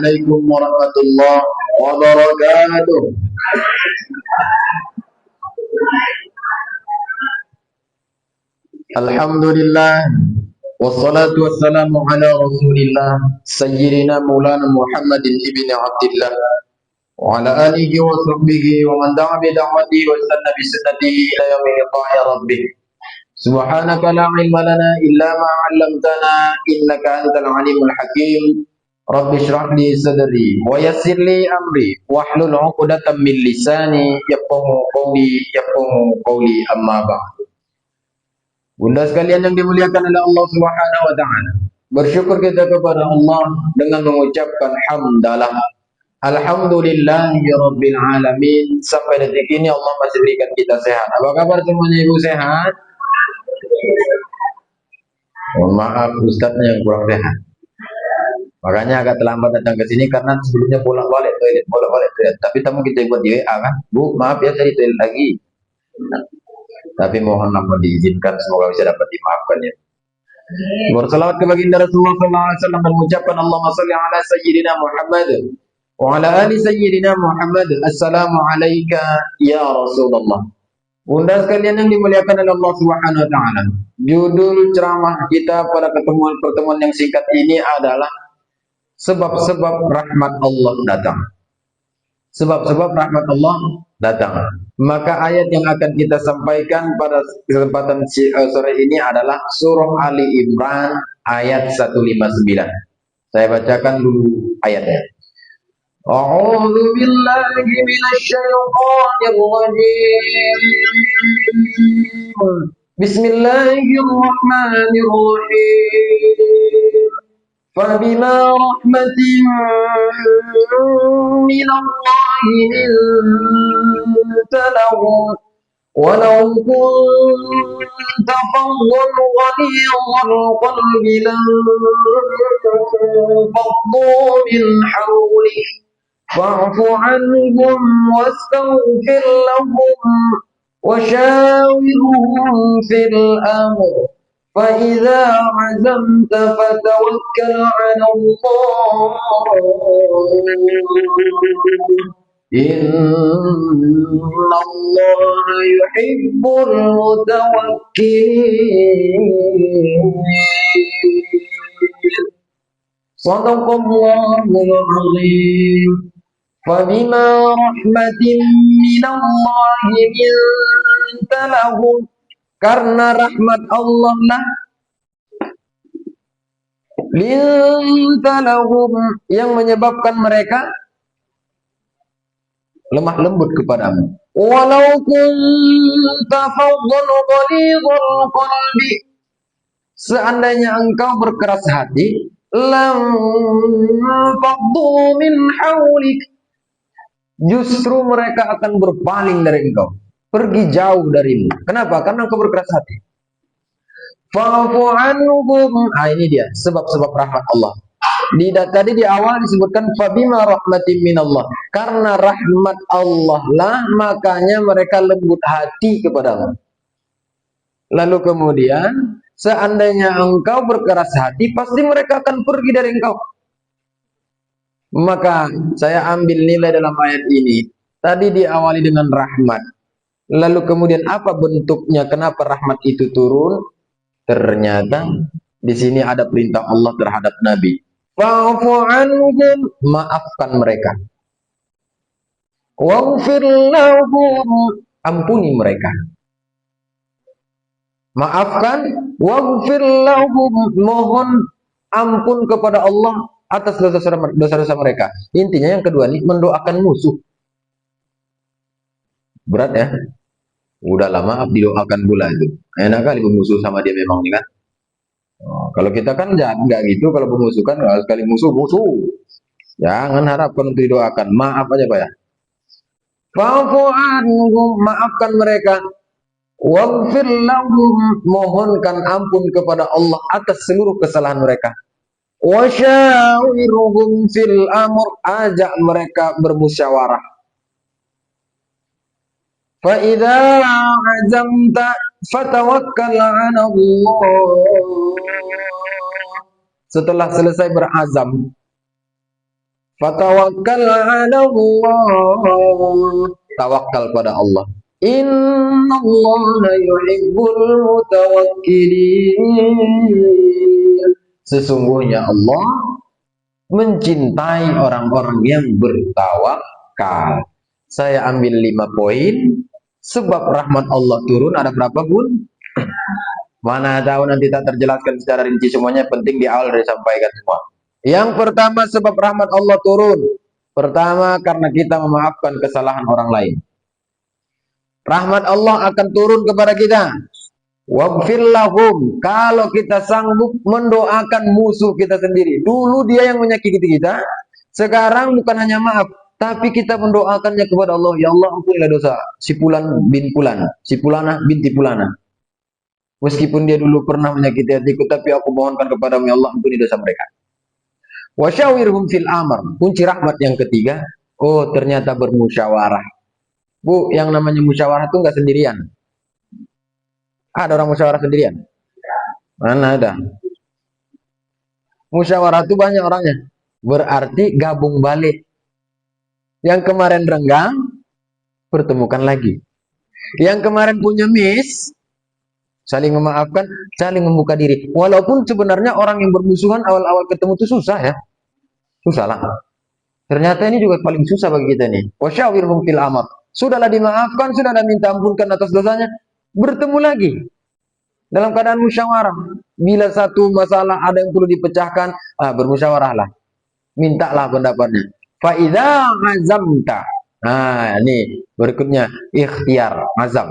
Assalamualaikum warahmatullahi wabarakatuh. Alhamdulillah, wassalatu wassalamu ala rasulillah Sayyidina Maulana Muhammadin ibn Abdillah wa ala alihi wa sahbihi wa man da'a bi da'watihi wa istanna bi sunnatihi ila yaumil qiyamah rabbih. Subhanaka la ilma lana illa ma 'allamtana innaka antal alimul hakim. Rabbi shrah li sadri wa yassir li amri wahlul 'uqdatam min lisani yafqahu qawli amma ba'd. Bunda sekalian yang dimuliakan oleh Allah Subhanahu wa taala. Bersyukur kita kepada Allah dengan mengucapkan hamdalah. Alhamdulillahirabbil alamin. Sampai detik ini Allah masih berikan kita sehat. Apa kabar semuanya, Ibu sehat? Mohon maaf Ustadznya yang kurang sehat. Makanya agak terlambat datang ke sini karena sebelumnya bolak-balik toilet. Tapi tamu kita buat di WA kan. Bu, maaf ya saya di toilet lagi. Tapi mohon maaf diizinkan, semoga bisa dapat dimaafkan ya. Bersalawat ke baginda Rasulullah sallallahu alaihi wasallam dan mengucapkan Allahumma shalli ala sayyidina Muhammad wa ala ali sayyidina Muhammad. Assalamu alayka ya Rasulullah. Bunda sekalian yang dimuliakan oleh Allah Subhanahu wa taala. Judul ceramah kita pada pertemuan yang singkat ini adalah sebab-sebab rahmat Allah datang. Sebab-sebab rahmat Allah datang. Maka ayat yang akan kita sampaikan pada kesempatan sore ini adalah surah Ali Imran ayat 159. Saya bacakan dulu ayatnya. A'udzu billahi minasy syaithanir rajim. Bismillahirrahmanirrahim. فبما رحمة من الله لنت لهم ولو كنت فظا غليظ القلب لانفضوا من حولك فاعف عنهم واستغفر لهم وشاورهم في الأمر فإذا عزمت فتوكل على الله إن الله يحب المتوكلين. صدق الله العظيم. فبما رحمة من الله لنت لهم. Karena rahmat Allah lah lintalahum yang menyebabkan mereka lemah lembut kepadamu. Walau kunta faddan ghalidhal qalbi, seandainya engkau berkeras hati, lam faddu min hawlik, justru mereka akan berpaling dari engkau, pergi jauh darimu. Kenapa? Karena engkau berkeras hati. Fa'fu anhum. Ini dia sebab-sebab rahmat Allah. Tadi di awal disebutkan fabima rahmatin minallah. Karena rahmat Allah lah makanya mereka lembut hati kepadamu. Lalu kemudian seandainya engkau berkeras hati, pasti mereka akan pergi dari engkau. Maka saya ambil nilai dalam ayat ini. Tadi diawali dengan rahmat. Lalu kemudian apa bentuknya? Kenapa rahmat itu turun? Ternyata di sini ada perintah Allah terhadap Nabi. Fa'fu anhum, maafkan mereka. Waghfir lahum, ampuni mereka. Maafkan, waghfir lahum, mohon ampun kepada Allah atas dosa-dosa mereka. Intinya yang kedua nih, mendoakan musuh. Berat ya. Udahlah maaf didoakan pula itu. Enak kali bermusuh sama dia memang nih kan. Kalau kita kan enggak gitu. Kalau bermusuh kan sekali musuh. Jangan harapkan untuk didoakan. Maaf aja Pak ya. Fa'fu anhum, maafkan mereka. Waghfir lahum, mohonkan ampun kepada Allah atas seluruh kesalahan mereka. Wasyawirhum fil amr, ajak mereka bermusyawarah. Fa'idha azamta fatawakkal 'ala Allah. Setelah selesai berazam, Fatawakkal 'ala Allah. Tawakal pada Allah. Inna Allah yuhibbul mutawakkilin. Sesungguhnya Allah mencintai orang-orang yang bertawakal. Saya ambil 5 poin. Sebab rahmat Allah turun ada berapa, Bun? Mana tahu nanti tak terjelaskan secara rinci semuanya. Penting di awal disampaikan semua. Yang pertama sebab rahmat Allah turun. Pertama karena kita memaafkan kesalahan orang lain. Rahmat Allah akan turun kepada kita. Waghfir lahum. Kalau kita sanggup mendoakan musuh kita sendiri. Dulu dia yang menyakiti kita. Sekarang bukan hanya maaf, tapi kita mendoakannya kepada Allah. Ya Allah, ampunilah dosa si Fulan bin Fulan, si Fulanah binti Fulanah. Meskipun dia dulu pernah menyakiti hatiku, tapi aku mohonkan kepadamu, ya Allah, ampuni dosa mereka. Wasyawirhum fil amr. Kunci rahmat yang ketiga, oh ternyata bermusyawarah. Bu, yang namanya musyawarah itu nggak sendirian. Ada orang musyawarah sendirian? Mana ada? Musyawarah itu banyak orangnya. Berarti gabung balik. Yang kemarin renggang, pertemukan lagi. Yang kemarin punya miss, saling memaafkan, saling membuka diri. Walaupun sebenarnya orang yang bermusuhan awal-awal ketemu itu susah ya. Susah lah. Ternyata ini juga paling susah bagi kita nih. Wasyawirhum fil amr. Sudahlah dimaafkan, sudahlah minta ampunkan atas dosanya, bertemu lagi. Dalam keadaan musyawarah. Bila satu masalah ada yang perlu dipecahkan, bermusyawarahlah. Mintalah pendapatnya. Fa'idha azamta. Nah, ini berikutnya ikhtiar, azam.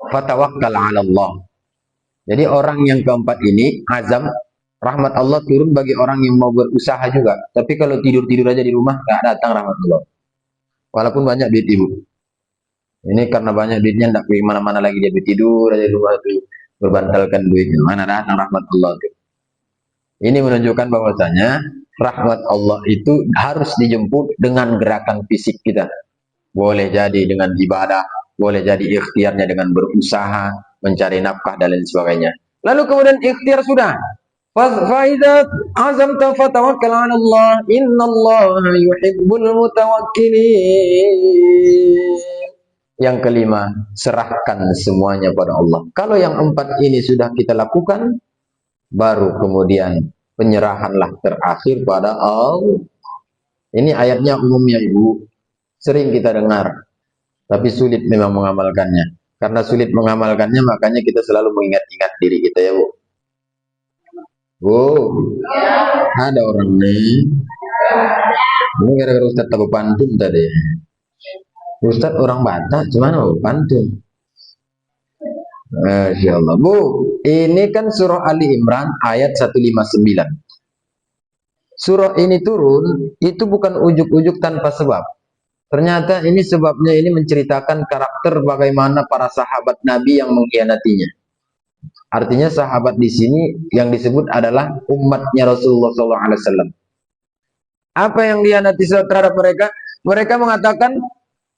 Fatawakkal 'ala Allah. Jadi orang yang keempat ini azam, rahmat Allah turun bagi orang yang mau berusaha juga. Tapi kalau tidur-tidur aja di rumah nggak datang rahmat Allah. Walaupun banyak duit ibu. Ini karena banyak duitnya nggak pergi mana-mana lagi, dia tidur aja di rumah itu berbantalkan duitnya. Mana datang rahmat Allah itu. Ini menunjukkan bahwasanya rahmat Allah itu harus dijemput dengan gerakan fisik kita. Boleh jadi dengan ibadah, boleh jadi ikhtiarnya dengan berusaha, mencari nafkah dan lain sebagainya. Lalu kemudian ikhtiar sudah. Fa'idha azamta fatawakkal 'ala Allah. Innallaha yuhibbul mutawakkilin. Yang kelima, serahkan semuanya pada Allah. Kalau yang 4 ini sudah kita lakukan, baru kemudian penyerahanlah terakhir pada Allah. Ini ayatnya umumnya ibu, sering kita dengar, tapi sulit memang mengamalkannya. Karena sulit mengamalkannya, makanya kita selalu mengingat-ingat diri kita ya bu. Bu, ada orang nih, ini gara-gara Ustaz tahu pantun tadi. Ustaz orang Batak, gimana bu pantun? Masya Allah. Bu, ini kan surah Ali Imran ayat 159. Surah ini turun, itu bukan ujuk-ujuk tanpa sebab. Ternyata ini sebabnya ini menceritakan karakter bagaimana para sahabat Nabi yang mengkhianatinya. Artinya sahabat di sini yang disebut adalah umatnya Rasulullah SAW. Apa yang dikhianati terhadap mereka? Mereka mengatakan,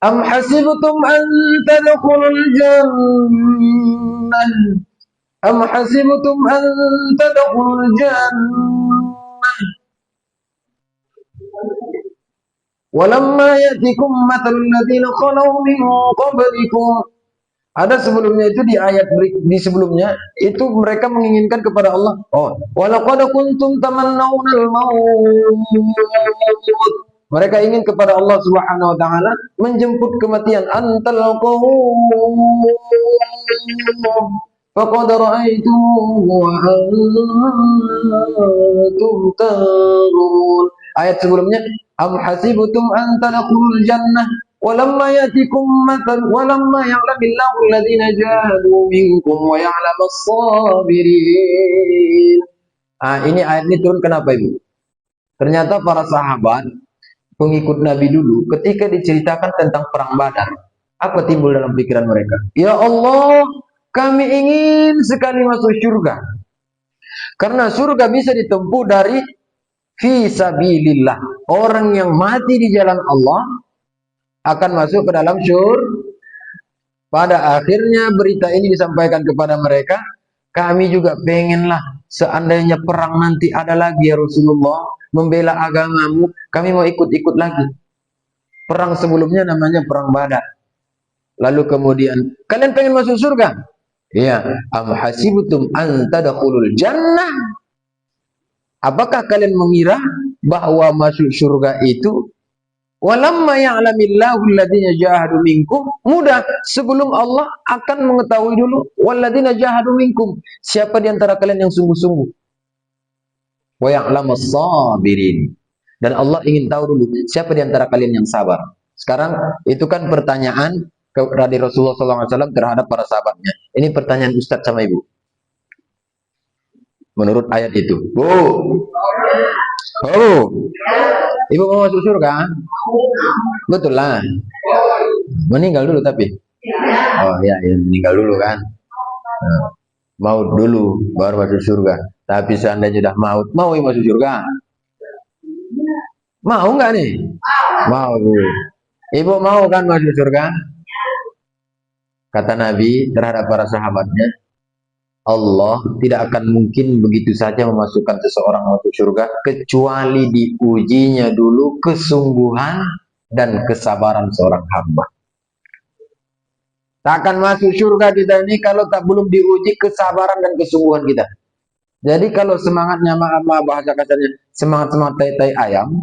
Am hasibtum an tadkhulul jannah. Am hasibtum an tadkhulul jannah. Walamma yatikum mathalul ladzina khalau min qablikum. Ada sebelumnya itu di ayat di sebelumnya itu mereka menginginkan kepada Allah. Oh, walaqad kuntum tamannawna al-maut. Mereka ingin kepada Allah Subhanahu wa taala menjemput kematian. Antal qawm faqad ra'aytuhu wa antum tanzurun. Ayat sebelumnya am hasibtum an tadkhulul jannah walamma yatikum mathal walamma ya'lamillahu alladhina jahadu minkum wa ya'lamas sabirin. Ini ayat ini turun kenapa Ibu? Ternyata para sahabat pengikut Nabi dulu ketika diceritakan tentang perang Badar, apa timbul dalam pikiran mereka? Ya Allah, kami ingin sekali masuk surga. Karena surga bisa ditempuh dari fisabilillah. Orang yang mati di jalan Allah akan masuk ke dalam surga. Pada akhirnya berita ini disampaikan kepada mereka, kami juga pengenlah seandainya perang nanti ada lagi ya Rasulullah, membela agamamu, kami mau ikut-ikut lagi. Perang sebelumnya namanya perang Badar. Lalu kemudian, kalian pengen masuk surga? Iya. Am hasibutum an tadkhulul jannah? Apakah kalian mengira bahwa masuk surga itu walamma ya'lamillahu alladziina jahadu minkum, mudah, sebelum Allah akan mengetahui dulu walladziina jahadu minkum, siapa di antara kalian yang sungguh-sungguh. Wa ya'lamus sabirin, dan Allah ingin tahu dulu siapa di antara kalian yang sabar. Sekarang itu kan pertanyaan dari Rasulullah SAW terhadap para sahabatnya. Ini pertanyaan Ustadz sama Ibu. Menurut ayat itu, Bu, oh, Ibu mau masuk surga? Betul lah. Meninggal dulu tapi. Oh ya, ya meninggal dulu kan. Nah, maut dulu baru masuk surga. Tapi seandainya sudah maut, mau masuk surga? Mau nggak nih? Mau, Bu. Ibu mau kan masuk surga? Kata Nabi terhadap para sahabatnya, Allah tidak akan mungkin begitu saja memasukkan seseorang masuk surga kecuali diujinya dulu kesungguhan dan kesabaran seorang hamba. Tak akan masuk surga kita ini kalau tak belum diuji kesabaran dan kesungguhan kita. Jadi kalau semangatnya maaf bahasa kasarnya semangat tai ayam,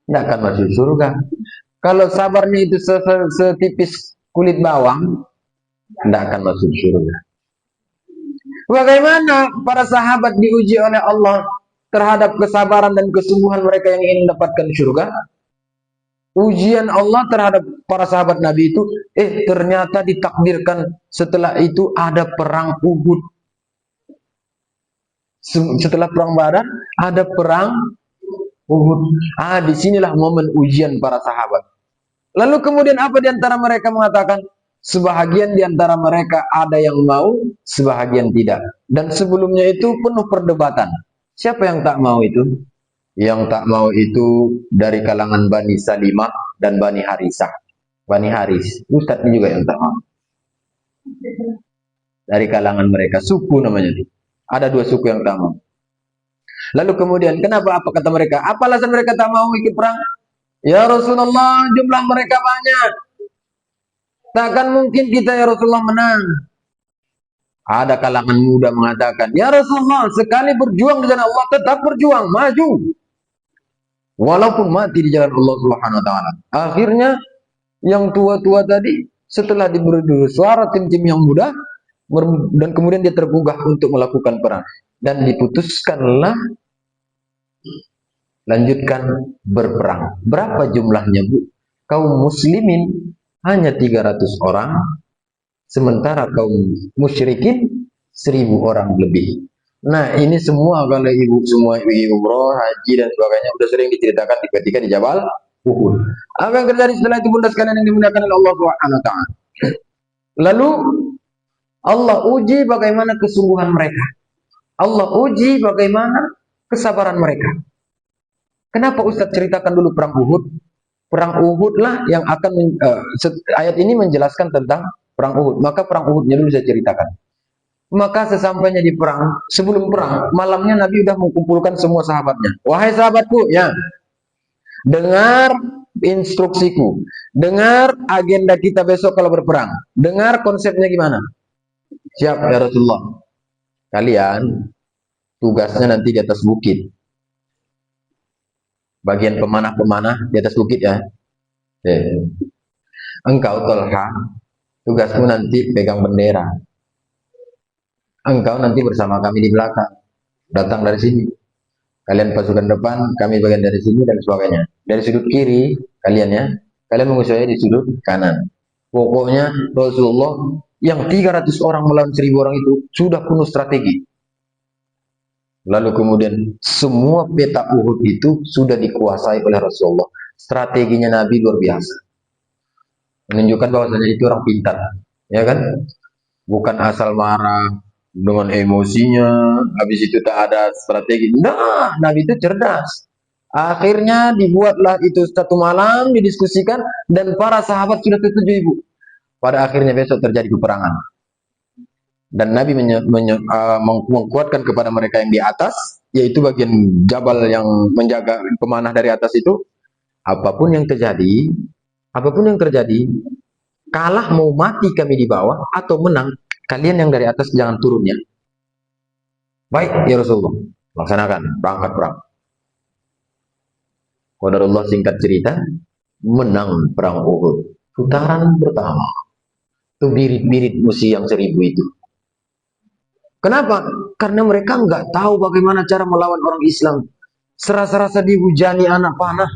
tidak akan masuk surga. Kalau sabarnya itu setipis kulit bawang, tidak akan masuk surga. Bagaimana para sahabat diuji oleh Allah terhadap kesabaran dan kesungguhan mereka yang ingin mendapatkan surga? Ujian Allah terhadap para sahabat Nabi itu, ternyata ditakdirkan setelah itu ada perang Uhud. Setelah perang Badar ada perang Uhud. Disinilah momen ujian para sahabat. Lalu kemudian apa di antara mereka mengatakan? Sebahagian di antara mereka ada yang mau, sebahagian tidak. Dan sebelumnya itu penuh perdebatan. Siapa yang tak mau itu? Yang tak mau itu dari kalangan Bani Salimah dan Bani Harisah. Bani Haris. Ustadz ini juga yang tak mau. Dari kalangan mereka. Suku namanya itu. Ada dua suku yang tak mau. Lalu kemudian, kenapa? Apa kata mereka? Apa alasan mereka tak mau ikut perang? Ya Rasulullah, jumlah mereka banyak. Takkan mungkin kita ya Rasulullah menang. Ada kalangan muda mengatakan, ya Rasulullah, sekali berjuang di jalan Allah tetap berjuang, maju. Walaupun mati di jalan Allah Subhanahu wa taala. Akhirnya yang tua-tua tadi setelah diberi suara tim-tim yang muda dan kemudian dia tergugah untuk melakukan perang dan diputuskanlah lanjutkan berperang. Berapa jumlahnya, Bu? Kaum muslimin hanya 300 orang, sementara kaum musyrikin 1000 orang lebih. Nah, ini semua kalau ibu semua ibu umroh, haji dan sebagainya sudah sering diceritakan ketika di Jabal Uhud. Apa yang terjadi setelah itu, bunda sekalian yang dimuliakan oleh Allah Subhanahu wa taala? Lalu Allah uji bagaimana kesungguhan mereka. Allah uji bagaimana kesabaran mereka. Kenapa Ustadz ceritakan dulu perang Uhud? Perang Uhud lah yang akan ayat ini menjelaskan tentang perang Uhud. Maka perang Uhudnya dulu saya ceritakan. Maka sesampainya di perang, sebelum perang, malamnya Nabi sudah mengumpulkan semua sahabatnya. Wahai sahabatku, ya, dengar instruksiku, dengar agenda kita besok kalau berperang, dengar konsepnya gimana. Siap ya Rasulullah. Kalian tugasnya nanti di atas bukit. Bagian pemanah-pemanah di atas bukit ya. Engkau Tolha, tugasmu nanti pegang bendera. Engkau nanti bersama kami di belakang. Datang dari sini. Kalian pasukan depan, kami bagian dari sini dan sebagainya. Dari sudut kiri kalian ya. Kalian mengusir di sudut kanan. Pokoknya Rasulullah yang 300 orang melawan 1000 orang itu sudah penuh strategi. Lalu kemudian semua peta Uhud itu sudah dikuasai oleh Rasulullah. Strateginya Nabi luar biasa. Menunjukkan bahwasanya itu orang pintar, ya kan? Bukan asal marah dengan emosinya, habis itu tak ada strategi. Nah, Nabi itu cerdas. Akhirnya dibuatlah itu satu malam, didiskusikan, dan para sahabat sudah setuju, Ibu. Pada akhirnya besok terjadi peperangan. Dan Nabi mengkuatkan kepada mereka yang di atas, yaitu bagian jabal yang menjaga pemanah dari atas itu, apapun yang terjadi, apapun yang terjadi, kalah mau mati kami di bawah atau menang, kalian yang dari atas jangan turunnya. Baik ya Rasulullah, laksanakan, berangkat perang. Qadarullah, singkat cerita, menang perang Uhud. Putaran pertama. Itu birit-birit musuh yang 1000 itu. Kenapa? Karena mereka nggak tahu bagaimana cara melawan orang Islam. Serasa-rasa dihujani anak panah.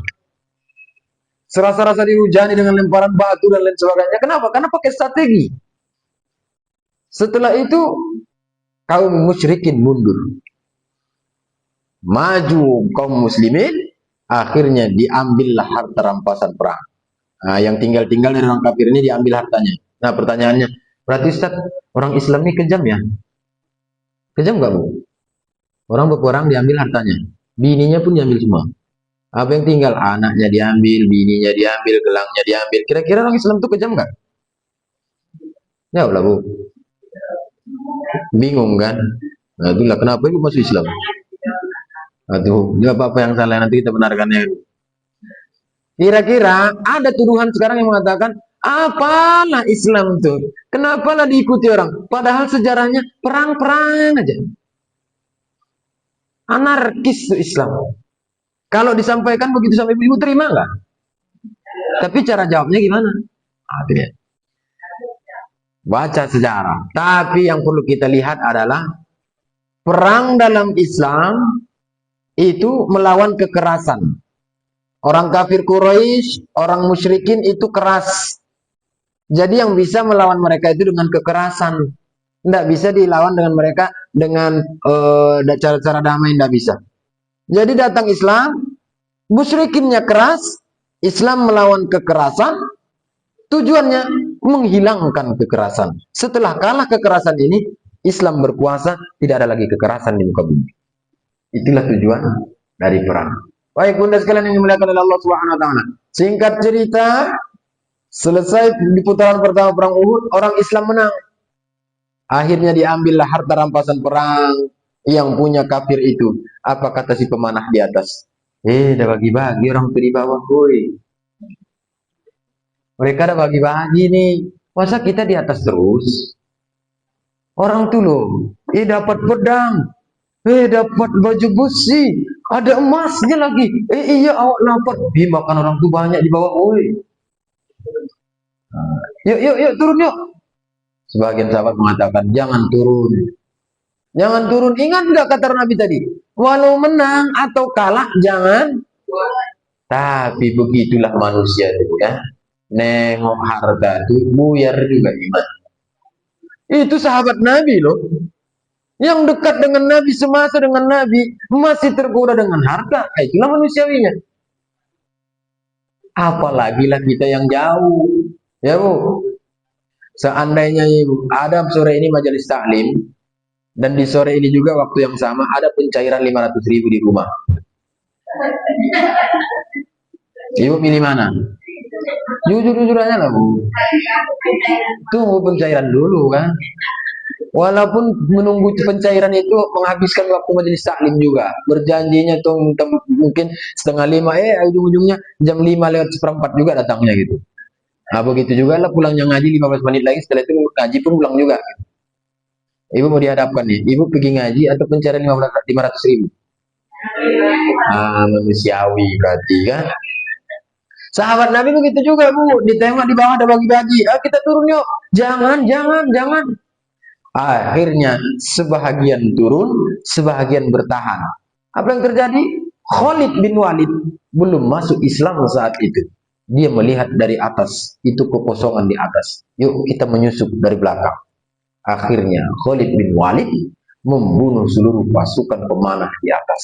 Serasa-rasa dihujani dengan lemparan batu dan lain sebagainya. Kenapa? Karena pakai strategi. Setelah itu, kaum musyrikin mundur. Maju kaum muslimin, akhirnya diambillah harta rampasan perang. Nah, yang tinggal-tinggal dari orang kafir ini diambil hartanya. Nah, pertanyaannya, berarti Ustaz, orang Islam ini kejam ya? Kejam nggak, Bu? Orang berperang diambil hartanya. Bininya pun diambil semua. Apa yang tinggal? Anaknya diambil, bininya diambil, gelangnya diambil. Kira-kira orang Islam itu kejam nggak? Ya Allah, Bu. Bingung kan? Nah, itulah kenapa ibu masuk Islam. Aduh, dia apa yang salah, nanti kita benarkannya. Kira-kira ada tuduhan sekarang yang mengatakan, apalah Islam itu? Kenapalah diikuti orang? Padahal sejarahnya perang-perang aja. Anarkis itu Islam. Kalau disampaikan begitu sampai ibu terima nggak? Tapi cara jawabnya gimana? Artinya baca sejarah. Tapi yang perlu kita lihat adalah perang dalam Islam itu melawan kekerasan. Orang kafir Quraisy, orang musyrikin itu keras. Jadi yang bisa melawan mereka itu dengan kekerasan. Tidak bisa dilawan dengan mereka dengan cara-cara damai, tidak bisa. Jadi datang Islam, musyrikinnya keras, Islam melawan kekerasan, tujuannya menghilangkan kekerasan. Setelah kalah kekerasan ini, Islam berkuasa, tidak ada lagi kekerasan di muka bumi. Itulah tujuan dari perang. Baik bunda sekalian yang dimuliakan oleh Allah Subhanahu wa taala. Singkat cerita, selesai di putaran pertama perang Uhud, orang Islam menang. Akhirnya diambillah harta rampasan perang yang punya kafir itu. Apa kata si pemanah di atas? Dah bagi-bagi orang itu di bawah, boy. Mereka dah bagi-bagi nih. Masa kita di atas terus? Orang tuh loh, dapat pedang, dapat baju besi, ada emasnya lagi. Iya awak dapat. Makan orang tuh banyak di bawah, boy. Yuk turun yuk. Sebagian sahabat mengatakan jangan turun. Jangan turun. Ingat nggak kata Nabi tadi? Walau menang atau kalah jangan. Tapi begitulah manusia itu ya. Nengok harta itu buyar juga iman. Itu sahabat Nabi loh. Yang dekat dengan Nabi, semasa dengan Nabi, masih tergoda dengan harta. Itulah manusiawinya. Apalagi lah kita yang jauh. Ya Bu. Seandainya Ibu, ada sore ini majelis taklim, dan di sore ini juga waktu yang sama ada pencairan 500.000 di rumah. Ibu pilih mana? Jujur-jujur aja lah Bu. Tunggu pencairan dulu kan. Walaupun menunggu pencairan itu menghabiskan waktu majelis taklim juga. Berjanjinya tuh mungkin 4:30, ujung-ujungnya jam 5:04 juga datangnya gitu. Nah begitu juga lah pulangnya ngaji 15 menit lagi, setelah itu ngaji pun pulang juga. Ibu mau dihadapkan nih, ibu pergi ngaji atau pencairan 500.000? Manusiawi berarti kan. Sahabat Nabi begitu juga Bu, ditengok di bawah ada bagi-bagi. Kita turun yuk. Jangan. Akhirnya sebahagian turun, sebahagian bertahan. Apa yang terjadi? Khalid bin Walid belum masuk Islam saat itu. Dia melihat dari atas, itu kekosongan di atas. Yuk kita menyusup dari belakang. Akhirnya Khalid bin Walid membunuh seluruh pasukan pemanah di atas.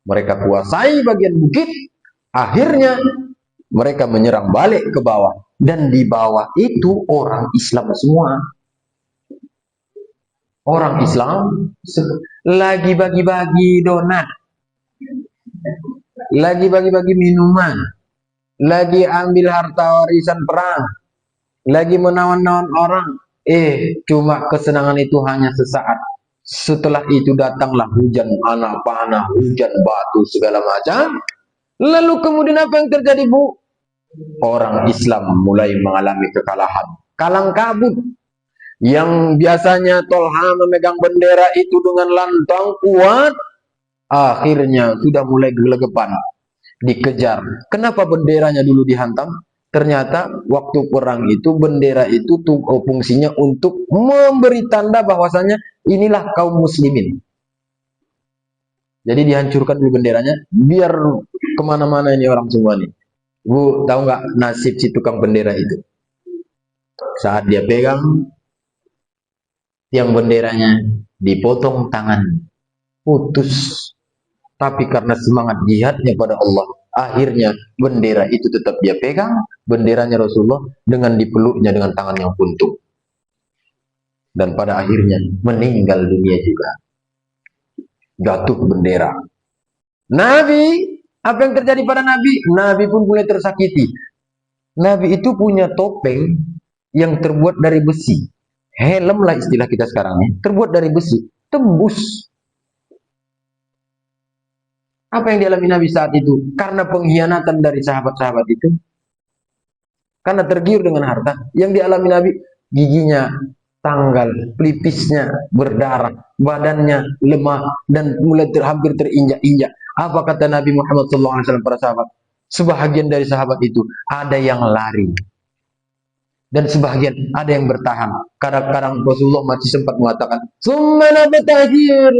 Mereka kuasai bagian bukit. Akhirnya mereka menyerang balik ke bawah. Dan di bawah itu orang Islam semua. Orang Islam lagi bagi-bagi donat, lagi bagi-bagi minuman, lagi ambil harta warisan perang, lagi menawan-nawan orang. Cuma kesenangan itu hanya sesaat. Setelah itu datanglah hujan anak panah, hujan batu segala macam. Lalu kemudian apa yang terjadi, Bu? Orang Islam mulai mengalami kekalahan. Kalang kabut. Yang biasanya Tolha memegang bendera itu dengan lantang kuat, akhirnya sudah mulai gelegepan, dikejar. Kenapa benderanya dulu dihantam? Ternyata waktu perang itu bendera itu fungsinya untuk memberi tanda bahwasanya inilah kaum muslimin. Jadi dihancurkan dulu benderanya, biar kemana-mana ini orang semua nih. Bu, tahu nggak nasib si tukang bendera itu? Saat dia pegang tiang benderanya, dipotong tangan, putus. Tapi karena semangat jihadnya pada Allah, akhirnya bendera itu tetap dia pegang, benderanya Rasulullah, dengan dipeluknya dengan tangan yang puntung. Dan pada akhirnya meninggal dunia juga. Jatuh bendera. Nabi, apa yang terjadi pada Nabi? Nabi pun mulai tersakiti. Nabi itu punya topeng yang terbuat dari besi. Helm lah istilah kita sekarang ini, terbuat dari besi, tembus. Apa yang dialami Nabi saat itu? Karena pengkhianatan dari sahabat-sahabat itu, karena tergiur dengan harta, yang dialami Nabi, giginya tanggal, pelipisnya berdarah, badannya lemah, dan mulai hampir terinjak-injak. Apa kata Nabi Muhammad SAW para sahabat? Sebahagian dari sahabat itu ada yang lari, dan sebahagian ada yang bertahan. Kadang-kadang Rasulullah masih sempat mengatakan, "Summa nabtahir."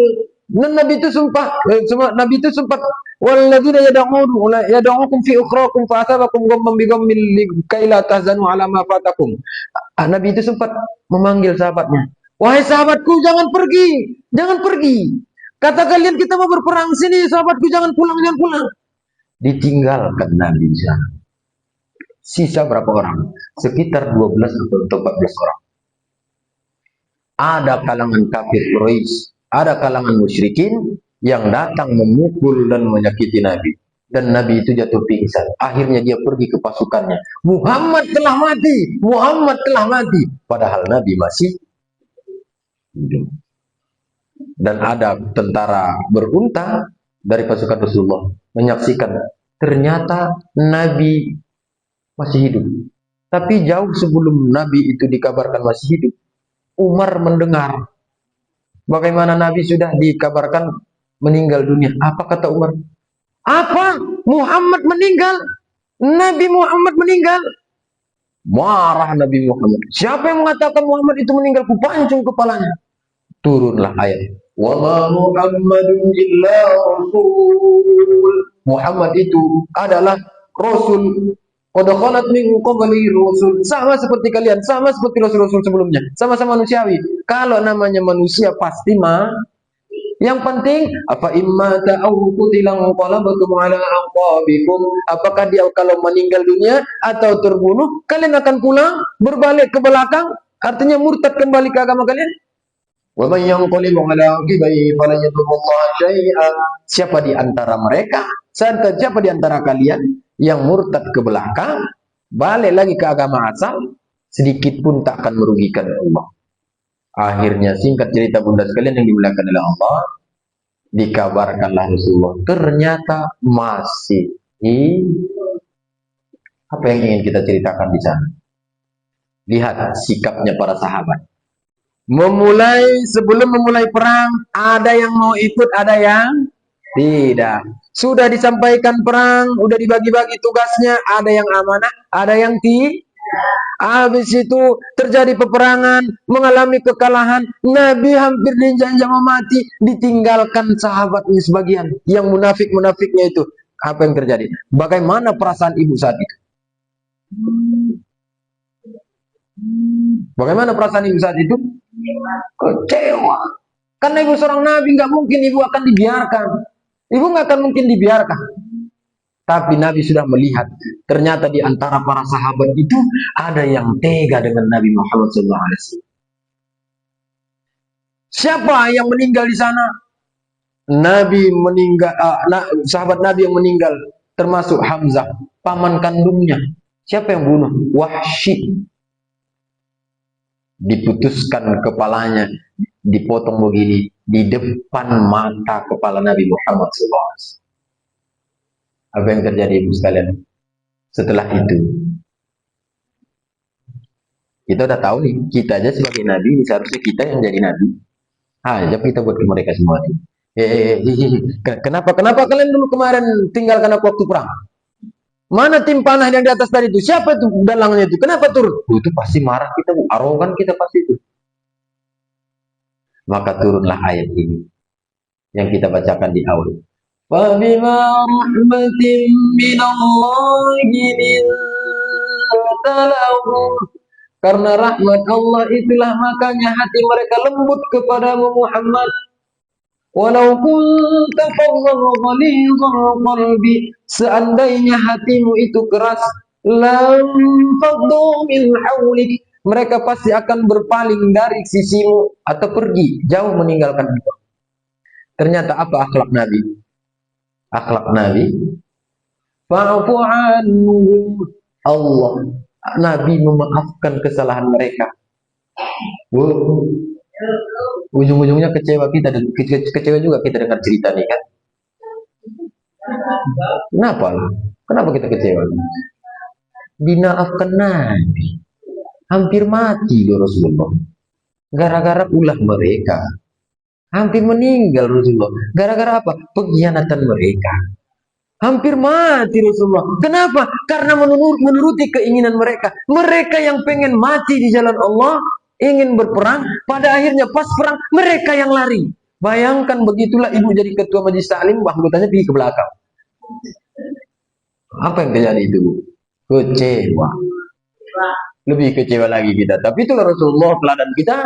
Dan Nabi itu sempat, "Walladzina yad'ukum fi ukhrakum fa asabakum ghamman bi ghammin likai la tahzanu ala ma fatakum." Nabi itu sempat memanggil sahabatnya, "Wahai sahabatku, jangan pergi, jangan pergi. Kata kalian kita mau berperang sini, sahabatku jangan pulang, jangan pulang." Ditinggalkan Nabi di sana. Sisa berapa orang? Sekitar 12 atau 14 orang. Ada kalangan kafir Quraisy, ada kalangan musyrikin yang datang memukul dan menyakiti Nabi. Dan Nabi itu jatuh pingsan. Akhirnya dia pergi ke pasukannya. Muhammad telah mati, Muhammad telah mati. Padahal Nabi masih hidup. Dan ada tentara berunta dari pasukan Rasulullah menyaksikan ternyata Nabi masih hidup. Tapi jauh sebelum Nabi itu dikabarkan masih hidup, Umar mendengar bagaimana Nabi sudah dikabarkan meninggal dunia. Apa kata Umar? Apa? Muhammad meninggal? Nabi Muhammad meninggal? Marah Nabi Muhammad. Siapa yang mengatakan Muhammad itu meninggal? Kupancung kepalanya. Turunlah ayat. Wa ma Muhammadun illa rasul. Muhammad itu adalah Rasul. Qadakhalat min qablihi rusul. Sama seperti kalian, sama seperti rasul-rasul sebelumnya. Sama-sama manusiawi. Kalau namanya manusia pasti yang penting apa imma ta'aw qutilan qalabatum ala aqabikum. Apakah dia kalau meninggal dunia atau terbunuh, kalian akan pulang berbalik ke belakang, artinya murtad kembali ke agama kalian. Wa man yanqalibu ala aqibaihi falan yadurrullaha syai'a. Siapa di antara mereka? Siapa di antara kalian yang murtad ke belakang, balik lagi ke agama asal, sedikit pun tak akan merugikan Allah. Akhirnya singkat cerita bunda sekalian yang dimuliakan oleh Allah, dikabarkanlah Rasulullah ternyata masih hidup. Apa yang ingin kita ceritakan di sana? Lihat sikapnya para sahabat. Sebelum memulai perang, ada yang mau ikut, ada yang tidak. Sudah disampaikan perang, udah dibagi-bagi tugasnya, ada yang amanah, ada yang tidak. Habis itu terjadi peperangan, mengalami kekalahan, Nabi hampir diinjak-injak mati, ditinggalkan sahabatnya sebagian. Yang munafik-munafiknya itu, apa yang terjadi? Bagaimana perasaan ibu saat itu? Bagaimana perasaan ibu saat itu? Kecewa. Karena ibu seorang Nabi, nggak mungkin ibu akan dibiarkan. Ibu nggak akan mungkin dibiarkan. Tapi Nabi sudah melihat, ternyata di antara para sahabat itu ada yang tega dengan Nabi Muhammad SAW. Siapa yang meninggal di sana? Nabi meninggal, sahabat Nabi yang meninggal, termasuk Hamzah, paman kandungnya. Siapa yang bunuh? Wahsy. diputuskan kepalanya, dipotong begini di depan mata kepala Nabi Muhammad SAW. Apa yang terjadi ibu sekalian? Setelah itu kita udah tahu nih, kita aja sebagai nabi, seharusnya kita yang jadi nabi. Aja kita buat ke mereka semua. Kenapa kalian dulu kemarin tinggalkan aku waktu perang? Mana tim panah yang di atas tadi itu? Siapa itu dalangnya itu? Kenapa turun? Itu pasti marah kita, arogan kita pasti itu. Maka turunlah ayat ini yang kita bacakan di awal. فَبِمَا رَحْمَةٍ مِّنَ اللَّهِ لِنْتَ لَهُمْ. Karena rahmat Allah itulah makanya hati mereka lembut kepadamu Muhammad. Walau kunta faddan ghalidhal qalbi, seandainya hatimu itu keras, lam faddu min hawlik, mereka pasti akan berpaling dari sisimu atau pergi jauh meninggalkan itu. Ternyata apa akhlak Nabi? Akhlak Nabi, fa'fu anhum, Allah, Nabi memaafkan kesalahan mereka. Ujung-ujungnya kecewa kita, dan kecewa juga kita dengar cerita ini kan. Kenapa kita kecewa? Dinaafkan Nabi, hampir mati loh Rasulullah, gara-gara ulah mereka. Hampir meninggal Rasulullah, gara-gara apa? Pengkhianatan mereka. Hampir mati Rasulullah. Kenapa? Karena menuruti keinginan mereka. Mereka yang pengen mati di jalan Allah, ingin berperang, pada akhirnya pas perang mereka yang lari. Bayangkan begitulah ibu jadi ketua majelis taklim, anggotanya pergi ke belakang. Apa yang terjadi itu? Kecewa. Lebih kecewa lagi kita. Tapi itulah Rasulullah, teladan kita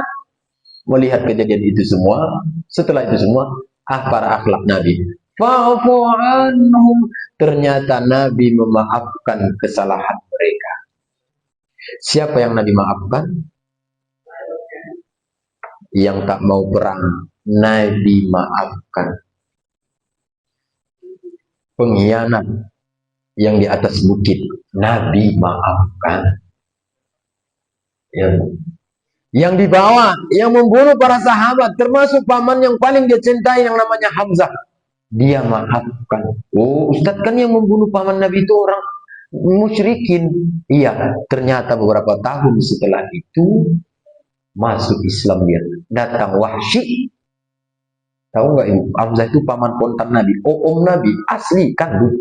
melihat kejadian itu semua. Setelah itu semua, para akhlak Nabi. Fa'fu anhum, ternyata Nabi memaafkan kesalahan mereka. Siapa yang Nabi maafkan? Yang tak mau perang, Nabi maafkan. Pengkhianat yang di atas bukit, Nabi maafkan. Yang dibawa, yang membunuh para sahabat, termasuk paman yang paling dia cintai yang namanya Hamzah, dia maafkan. Oh, Ustadz, kan yang membunuh paman Nabi itu orang musyrikin. Iya, ternyata beberapa tahun setelah itu masuk Islam dia. Datang Wahsy. Tahu nggak ibu? Hamzah itu paman kontan Nabi, om Nabi asli kandung.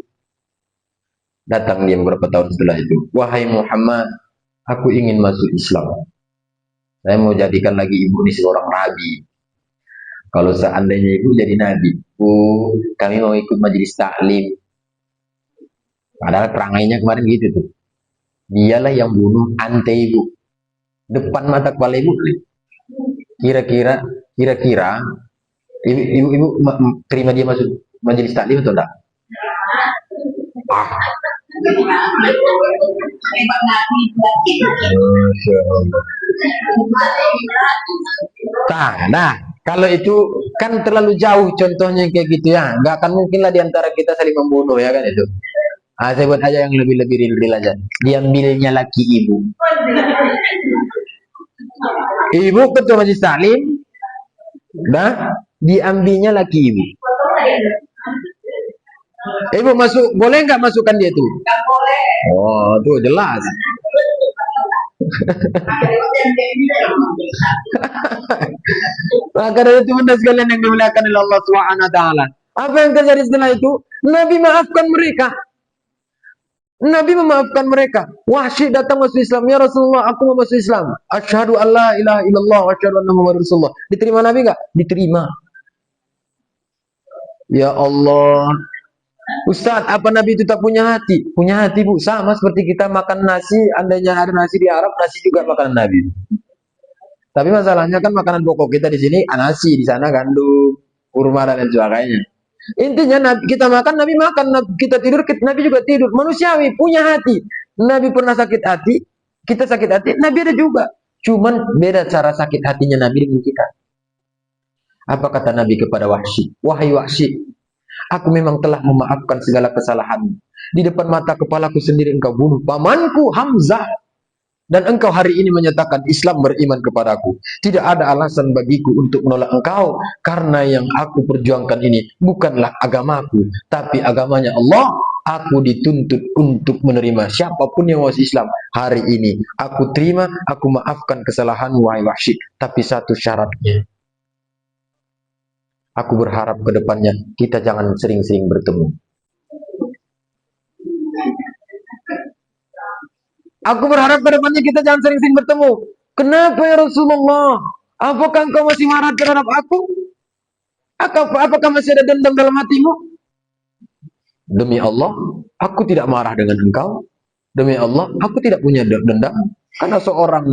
Datang dia beberapa tahun setelah itu. Wahai Muhammad, aku ingin masuk Islam. Saya mau jadikan lagi ibu ini seorang nabi. Kalau seandainya ibu jadi nabi, kami mau ikut majelis taklim. Padahal perangainya kemarin gitu tuh. Dialah yang bunuh ante ibu. Depan mata kepala ibu. Kira-kira ibu terima dia masuk majelis taklim atau enggak? Nah, kalau itu kan terlalu jauh contohnya kayak gitu ya, nggak akan mungkin lah diantara kita saling membunuh ya kan itu. Saya buat aja yang lebih real aja. Diambilnya laki ibu. Ibu ketua majelis taklim, nah diambilnya laki ibu. Ibu masuk, boleh nggak masukkan dia tuh? Nggak boleh. Oh, tuh jelas. Maka dari itu benda sekalian yang dimuliakan oleh Allah Subhanahu wa taala. Apa yang terjadi setelah itu? Nabi maafkan mereka. Nabi memaafkan mereka. Wahsy datang masuk Islam. Ya Rasulullah, aku mau masuk Islam. Asyhadu an la ilaha illallah wa asyhadu anna Muhammadar Rasulullah. Diterima Nabi enggak? Diterima. Ya Allah. Ustaz, apa Nabi itu tak punya hati? Punya hati, Bu. Sama seperti kita makan nasi, andainya ada nasi di Arab, nasi juga makanan Nabi. Tapi masalahnya kan makanan pokok kita di sini nasi, di sana gandum, kurma dan lain sebagainya. Intinya kita makan, Nabi makan, kita tidur, Nabi juga tidur. Manusiawi, punya hati. Nabi pernah sakit hati, kita sakit hati, Nabi ada juga. Cuman beda cara sakit hatinya Nabi dengan kita. Apa kata Nabi kepada Wahsy? Wahai Wahsy, aku memang telah memaafkan segala kesalahan. Di depan mata kepalaku sendiri engkau bunuh pamanku Hamzah. dan engkau hari ini menyatakan Islam beriman kepadaku, tidak ada alasan bagiku untuk menolak engkau, karena yang aku perjuangkan ini bukanlah agamaku, tapi agamanya Allah. Aku dituntut untuk menerima siapapun yang masuk Islam hari ini. Aku terima, aku maafkan kesalahanmu wahai Wahsy, tapi satu syaratnya. Aku berharap ke depannya kita jangan sering-sering bertemu. Aku berharap ke depannya kita jangan sering-sering bertemu. Kenapa ya Rasulullah? Apakah engkau masih marah terhadap aku? Apakah masih ada dendam dalam hatimu? Demi Allah, aku tidak marah dengan engkau. Demi Allah, aku tidak punya dendam. Karena seorang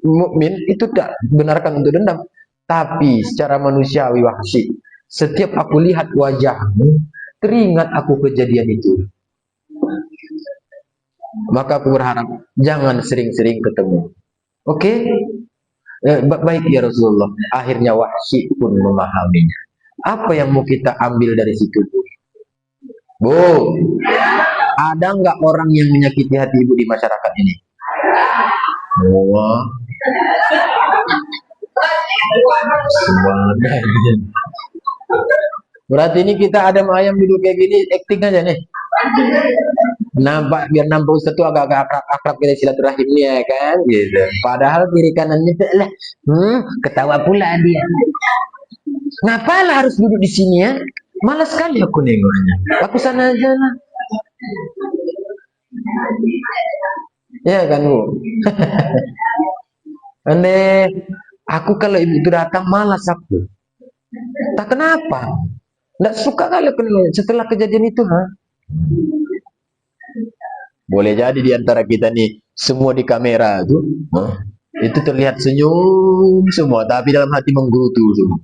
mukmin itu tidak benarkan untuk dendam. Tapi secara manusiawi Wahsy, setiap aku lihat wajahmu, teringat aku kejadian itu. Maka aku berharap jangan sering-sering ketemu. Oke? Baik ya Rasulullah. Akhirnya Wahsy pun memahaminya. Apa yang mau kita ambil dari situ, Bu? Bu, ada nggak orang yang menyakiti hati ibu di masyarakat ini? Semua. Berarti ini kita ada ayam duduk kayak gini, acting aja nih. Nampak, biar nampak Ustaz tuh agak-agak akrab kita silaturahim ya kan, gitu. Padahal kiri kanannya tuh lah, ketawa pula dia. Ngapalah harus duduk di sini ya? Malas sekali aku nengoknya. Aku sana aja lah. Ya kan Bu? Aneh. Aku kalau ibu itu datang malas aku. Tak kenapa? Nggak suka kali aku nengoknya. Setelah kejadian itu, boleh jadi di antara kita nih semua di kamera tuh, itu terlihat senyum semua, tapi dalam hati menggerutu semua.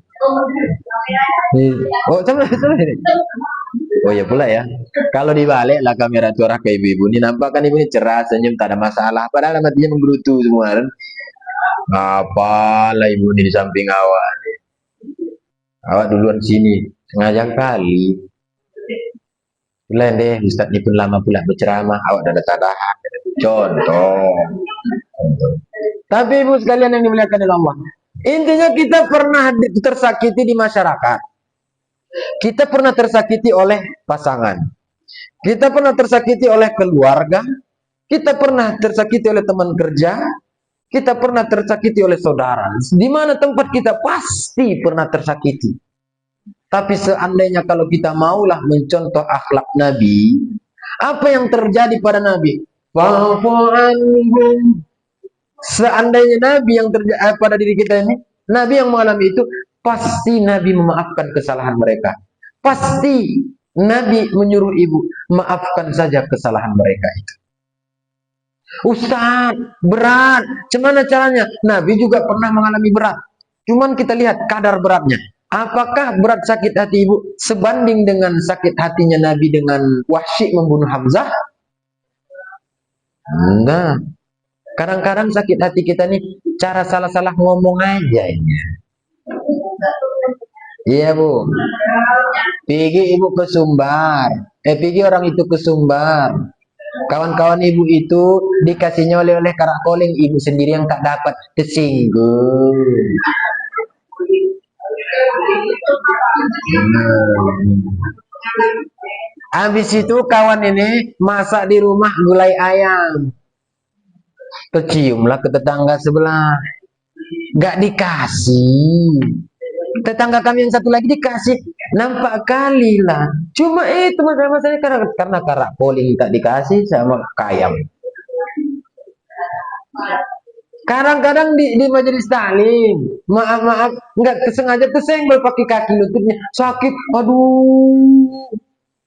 Oh, sama ini. Oh ya pula ya. Kalau dibalik lah kamera itu arah ke ibu-ibu ini, nampak kan ibu ini cerah, senyum, tak ada masalah. Padahal hatinya menggerutu semua kan. Apalah ibu ini di samping awak nih. Awak duluan sini, sengaja kali. Lain deh, Ustaz ini pun lama pula berceramah, awak dah ada tadahan. Contoh. Tapi ibu sekalian yang dimuliakan oleh Allah, intinya kita pernah tersakiti di masyarakat. Kita pernah tersakiti oleh pasangan. Kita pernah tersakiti oleh keluarga. Kita pernah tersakiti oleh teman kerja. Kita pernah tersakiti oleh saudara. Di mana tempat kita pasti pernah tersakiti. Tapi seandainya kalau kita maulah mencontoh akhlak Nabi, apa yang terjadi pada Nabi? Seandainya Nabi yang terjadi pada diri kita ini, Nabi yang mengalami itu, pasti Nabi memaafkan kesalahan mereka. Pasti Nabi menyuruh ibu, maafkan saja kesalahan mereka itu. Ustaz, berat. Gimana caranya? Nabi juga pernah mengalami berat. Cuman kita lihat kadar beratnya. Apakah berat sakit hati ibu sebanding dengan sakit hatinya Nabi dengan Wahsy membunuh Hamzah? Enggak. Kadang-kadang sakit hati kita nih cara salah-salah ngomong aja ini. Iya Bu. Pergi ibu ke Sumbar. Pergi orang itu ke Sumbar. Kawan-kawan ibu itu dikasihnya oleh-oleh karak koling, ibu sendiri yang tak dapat, tersinggung. Habis itu kawan ini masak di rumah gulai ayam. Keciumlah ke tetangga sebelah. Gak dikasih. Tetangga kami yang satu lagi dikasih. Nampak kali lah. Cuma itu masalahnya karena karak koling tak dikasih sama ayam. Kadang-kadang di majelis taklim, maaf, nggak sengaja tersenggol pakai kaki lututnya, sakit, aduh,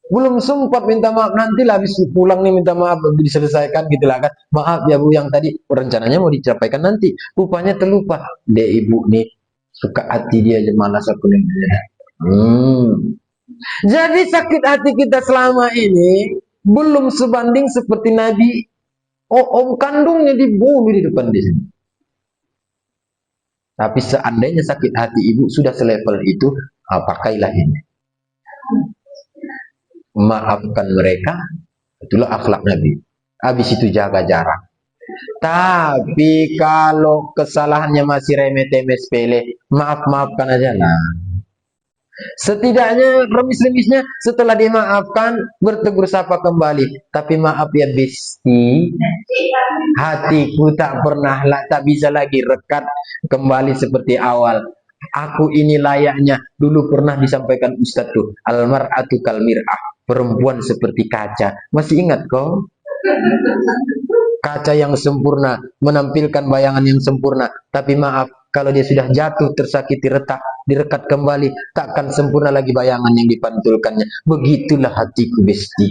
belum sempat minta maaf, nanti lah habis pulang nih minta maaf, diselesaikan gitu lah kan, maaf ya Bu yang tadi rencananya mau dicapai nanti, rupanya terlupa, deh ibu nih suka hati dia malas aku nih. Jadi sakit hati kita selama ini belum sebanding seperti Nabi. Om kandungnya dibunuh di depan di sini. Tapi seandainya sakit hati ibu sudah selevel itu, pakailah ini. Maafkan mereka, itulah akhlak Nabi. Habis itu jaga jarak. Tapi kalau kesalahannya masih remeh-temeh sepele, maaf-maafkan aja lah. Setidaknya remis-remisnya setelah dimaafkan bertegur sapa kembali. Tapi maaf ya besti, hatiku tak pernah tak bisa lagi rekat kembali seperti awal. Aku ini layaknya dulu pernah disampaikan Ustadz tuh, almar'atu kal mir'ah, perempuan seperti kaca. Masih ingat kau? Kaca yang sempurna menampilkan bayangan yang sempurna, tapi maaf kalau dia sudah jatuh tersakiti retak direkat kembali takkan sempurna lagi bayangan yang dipantulkannya. Begitulah hatiku besti,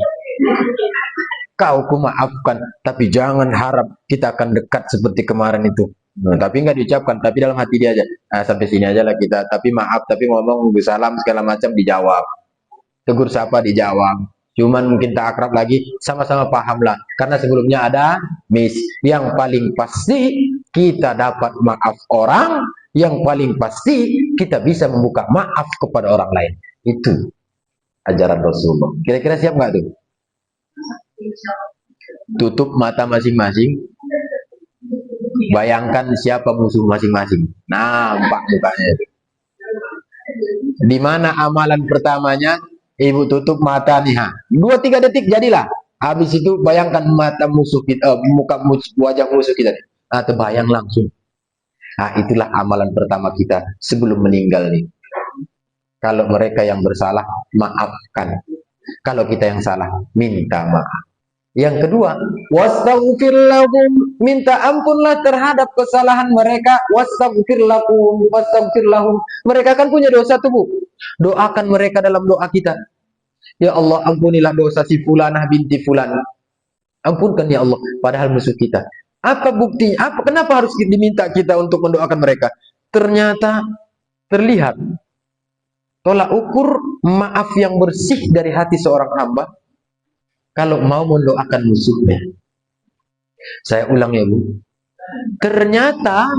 kau ku maafkan tapi jangan harap kita akan dekat seperti kemarin itu. Tapi nggak diucapkan, tapi dalam hati dia aja, sampai sini aja lah kita, tapi maaf, tapi ngomong salam segala macam dijawab, tegur sapa dijawab. Cuman mungkin tak akrab lagi, sama-sama paham lah. Karena sebelumnya ada miss. Yang paling pasti kita dapat maaf orang, yang paling pasti kita bisa membuka maaf kepada orang lain. Itu ajaran Rasulullah. Kira-kira siap nggak tuh? Tutup mata masing-masing. Bayangkan siapa musuh masing-masing. Nampak mukanya itu. Di mana amalan pertamanya? Ibu tutup mata nih, 2-3 detik jadilah. Habis itu bayangkan mata musuh kita, muka wajah musuh kita. Terbayang langsung. Itulah amalan pertama kita sebelum meninggal nih. Kalau mereka yang bersalah, maafkan. Kalau kita yang salah, minta maaf. Yang kedua, wastaghfir lahum, minta ampunlah terhadap kesalahan mereka. Wastaghfir lahum, wastaghfir lahum. Mereka kan punya dosa tuh, Bu. Doakan mereka dalam doa kita. Ya Allah, ampunilah dosa si fulanah binti fulan. Ampunkan ya Allah, padahal musuh kita. Apa buktinya? Kenapa harus diminta kita untuk mendoakan mereka? Ternyata terlihat tolak ukur maaf yang bersih dari hati seorang hamba kalau mau mendoakan musuhnya. Saya ulang ya, Bu. Ternyata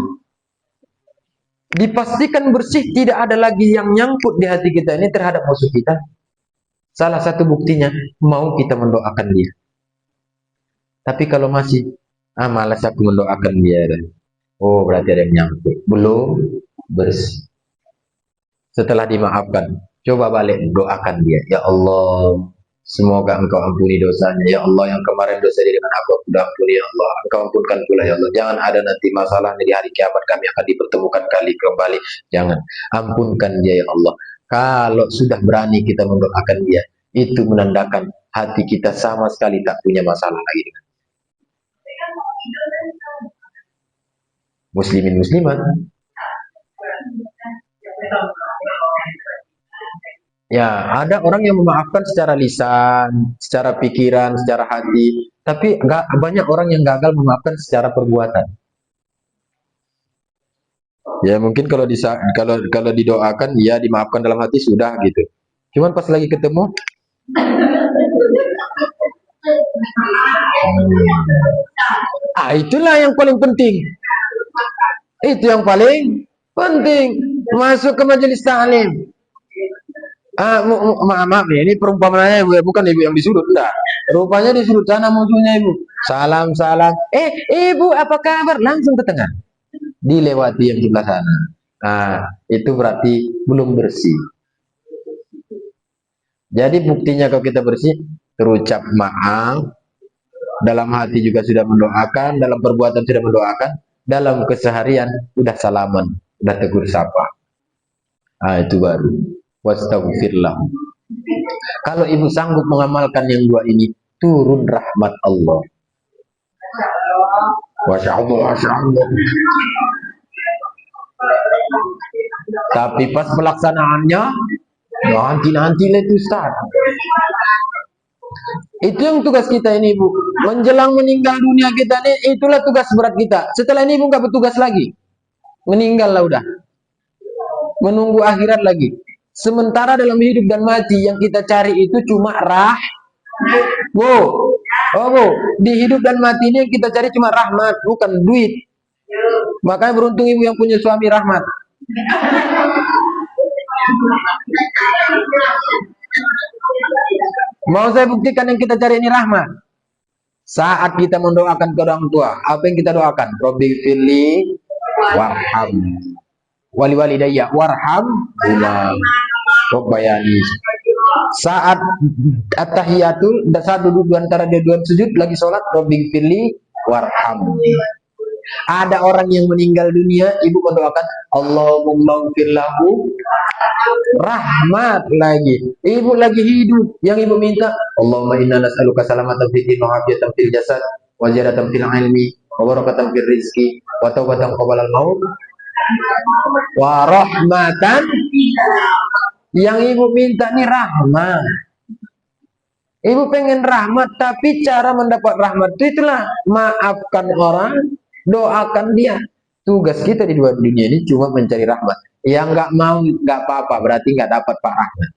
dipastikan bersih, tidak ada lagi yang nyangkut di hati kita ini terhadap musuh kita. Salah satu buktinya, mau kita mendoakan dia. Tapi kalau masih, malas aku mendoakan dia. Oh, berarti ada yang nyangkut. Belum bersih. Setelah dimaafkan, coba balik doakan dia. Ya Allah, semoga engkau ampuni dosanya. Ya Allah, yang kemarin dosa dia dengan aku sudah ampuni. Ya Allah, engkau ampunkan pula ya Allah. Jangan ada nanti masalah di hari kiamat kami akan dipertemukan kembali. Jangan. Ampunkan dia ya Allah. Kalau sudah berani kita mendoakan dia, itu menandakan hati kita sama sekali tak punya masalah lagi dengan muslimin muslimat. Ya, ada orang yang memaafkan secara lisan, secara pikiran, secara hati, tapi banyak orang yang gagal memaafkan secara perbuatan. Ya mungkin kalau didoakan ya dimaafkan dalam hati sudah gitu. Cuman pas lagi ketemu itulah yang paling penting. Itu yang paling penting. Masuk ke majelis ta'lim. Maaf ya, ini perumpamannya ibu, bukan ibu yang disuruh, enggak. Rupanya disuruh sana musuhnya ibu. Salam. Ibu apa kabar? Langsung ke tengah. Dilewati yang sebelah sana. Itu berarti belum bersih. Jadi buktinya kalau kita bersih, terucap maaf, dalam hati juga sudah mendoakan, dalam perbuatan sudah mendoakan, dalam keseharian sudah salaman, sudah tegur sapa. Itu baru. Wastaghfirlah. Kalau ibu sanggup mengamalkan yang dua ini, turun rahmat Allah. Masya Allah. Tapi pas pelaksanaannya, nanti itu Ustaz. Itu yang tugas kita ini, Bu. Menjelang meninggal dunia kita ini, itulah tugas berat kita. Setelah ini ibu nggak bertugas lagi. Meninggal lah udah. Menunggu akhirat lagi. Sementara dalam hidup dan mati yang kita cari itu cuma Bu. Di hidup dan mati ini yang kita cari cuma rahmat, bukan duit. Makanya beruntung ibu yang punya suami rahmat. Mau saya buktikan yang kita cari ini rahmat. Saat kita mendoakan ke orang tua, apa yang kita doakan? Robbi firli warham wali walidayya warham huma rabbayani. Saat at-tahiyatul, saat duduk antara dua sujud lagi sholat, Robbi firli warham. Ada orang yang meninggal dunia, ibu mendoakan Allahumma firlahu rahmat lagi. Ibu lagi hidup, yang ibu minta Allahumma inna nas'aluka salamatan fid din wa afiyatan fil jasad wa ziyadatan fil ilmi wa barakatan fil rizqi wa taubatan qabla al maut wa rahmatan. Yang ibu minta nih rahmat. Ibu pengen rahmat, tapi cara mendapat rahmat itu itulah maafkan orang, doakan dia. Tugas kita di dunia ini cuma mencari rahmat. Yang nggak mau nggak apa-apa, berarti nggak dapat Pak rahmat.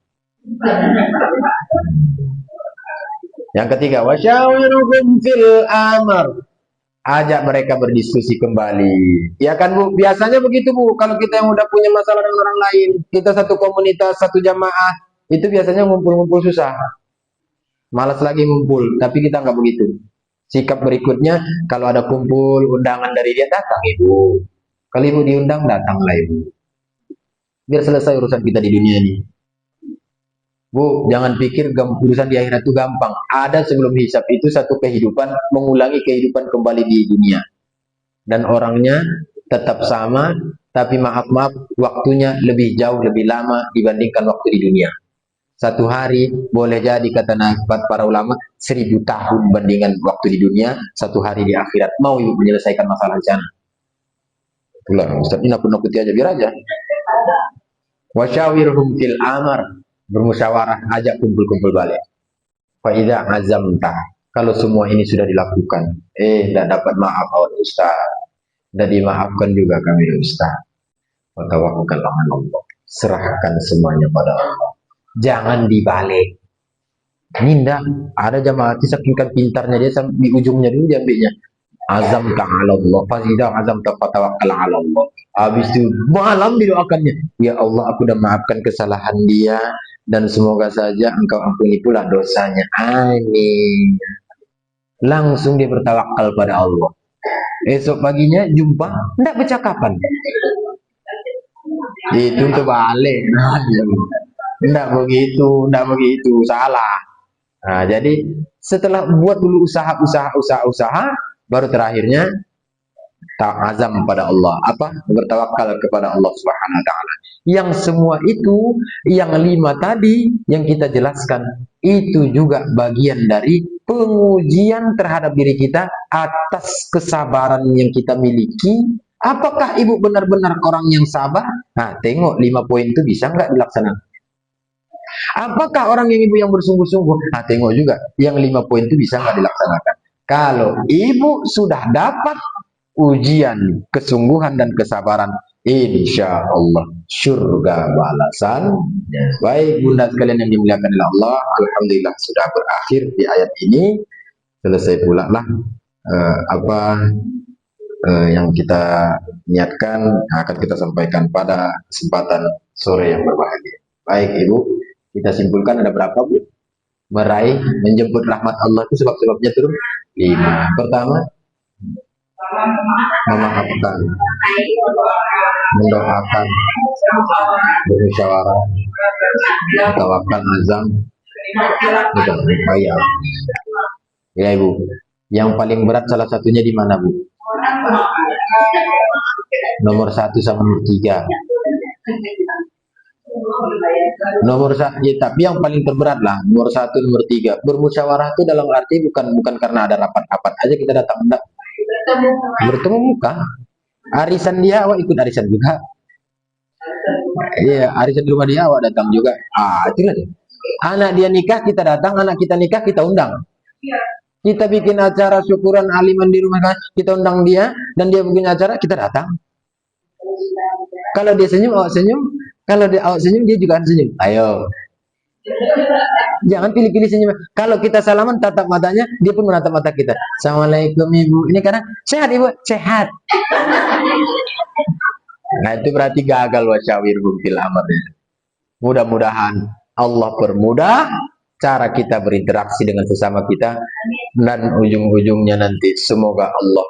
Yang ketiga, wasyawirhum fil amr. Ajak mereka berdiskusi kembali. Ya kan Bu, biasanya begitu Bu. Kalau kita yang udah punya masalah dengan orang lain, kita satu komunitas, satu jamaah, itu biasanya ngumpul-ngumpul susah. Malas lagi ngumpul, tapi kita nggak begitu. Sikap berikutnya, kalau ada kumpul, undangan dari dia, datang Ibu. Kalau Ibu diundang, datanglah Ibu. Biar selesai urusan kita di dunia ini. Bu, jangan pikir urusan di akhirat itu gampang. Ada sebelum hisab itu satu kehidupan, mengulangi kehidupan kembali di dunia. Dan orangnya tetap sama, tapi maaf-maaf, waktunya lebih jauh, lebih lama dibandingkan waktu di dunia. Satu hari boleh jadi kata para ulama 1000 tahun bandingan waktu di dunia, satu hari di akhirat. Mau Ibu menyelesaikan masalah di sana? Itulah, Ustaz ini nakut-nakuti aja, biar aja. Wasyawirhum fil amr, bermusyawarah, ajak kumpul-kumpul balik. Fa idza azamta, kalau semua ini sudah dilakukan, tidak dapat maaf oleh Ustaz, tidak dimaafkan juga kami Ustaz. Wa tawakkal 'ala Allah, serahkan semuanya pada Allah. Jangan dibalik. Ninda, ada jamaah saking pintarnya dia sampai di ujungnya dulu diambilnya. Azam ta'ala Allah, fazida azam tawakkal 'ala Allah. Habis itu malam didoakannya, ya Allah, aku udah maafkan kesalahan dia dan semoga saja Engkau ampuni pula dosanya. Amin. Langsung dia bertawakal pada Allah. Esok paginya jumpa, tidak bercakapan. Itu untuk balik. Tidak begitu, salah. Nah, jadi setelah buat dulu usaha, baru terakhirnya azam pada Allah. Apa? Bertawakal kepada Allah Subhanahu wa taala. Yang semua itu, yang 5 tadi yang kita jelaskan, itu juga bagian dari pengujian terhadap diri kita atas kesabaran yang kita miliki. Apakah Ibu benar-benar orang yang sabar? Nah, tengok 5 poin itu bisa nggak dilaksanakan. Apakah orang yang Ibu yang bersungguh-sungguh? Nah, tengok juga yang 5 poin itu bisa nggak dilaksanakan. Kalau Ibu sudah dapat ujian kesungguhan dan kesabaran, insya Allah surga balasan. Baik bunda sekalian yang dimuliakan oleh Allah, alhamdulillah sudah berakhir di ayat ini. Selesai pula lah yang kita niatkan akan kita sampaikan pada kesempatan sore yang berbahagia. Baik Ibu, kita simpulkan ada berapa Bu? Meraih, menjemput rahmat Allah itu sebab-sebabnya turun 5. Pertama, memaafkan, mendoakan, bermusyawarah, tawakal, azam, upaya. Ya Ibu, yang paling berat salah satunya di mana Bu? Nomor 1 sama nomor 3. Nomor 1, ya, tapi yang paling terberat lah nomor 1, nomor 3. Bermusyawarah itu dalam arti bukan karena ada rapat-rapat aja kita datang, enggak. Bertemu muka. Arisan dia, awak ikut arisan juga. Iya, arisan di rumah dia, awak datang juga. Itulah. Anak dia nikah, kita datang. Anak kita nikah, kita undang. Kita bikin acara syukuran aliman di rumah, kita undang dia. Dan dia bikin acara, kita datang. Kalau dia senyum, awak senyum. Kalau dia awak senyum, dia juga senyum. Ayo. Jangan pilih-pilih senyum. Kalau kita salaman, tatap matanya, dia pun menatap mata kita. Assalamualaikum Ibu. Ini karena sehat Ibu, sehat. Nah, itu berarti gagal wasyawirhum fil amr. Mudah-mudahan Allah permudah cara kita berinteraksi dengan sesama kita dan ujung-ujungnya nanti semoga Allah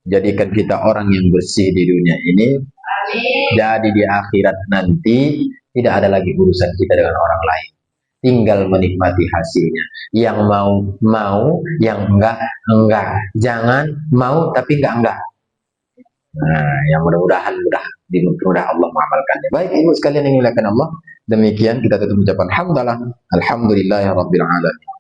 jadikan kita orang yang bersih di dunia ini. Jadi di akhirat nanti tidak ada lagi urusan kita dengan orang lain. Tinggal menikmati hasilnya. Yang mau, yang enggak. Jangan mau tapi enggak. Nah, yang mudah-mudahan mudah Allah mengamalkannya. Baik ibu sekalian yang dimuliakan Allah, demikian kita tutup ucapan hamdalah. Alhamdulillahirabbil alamin.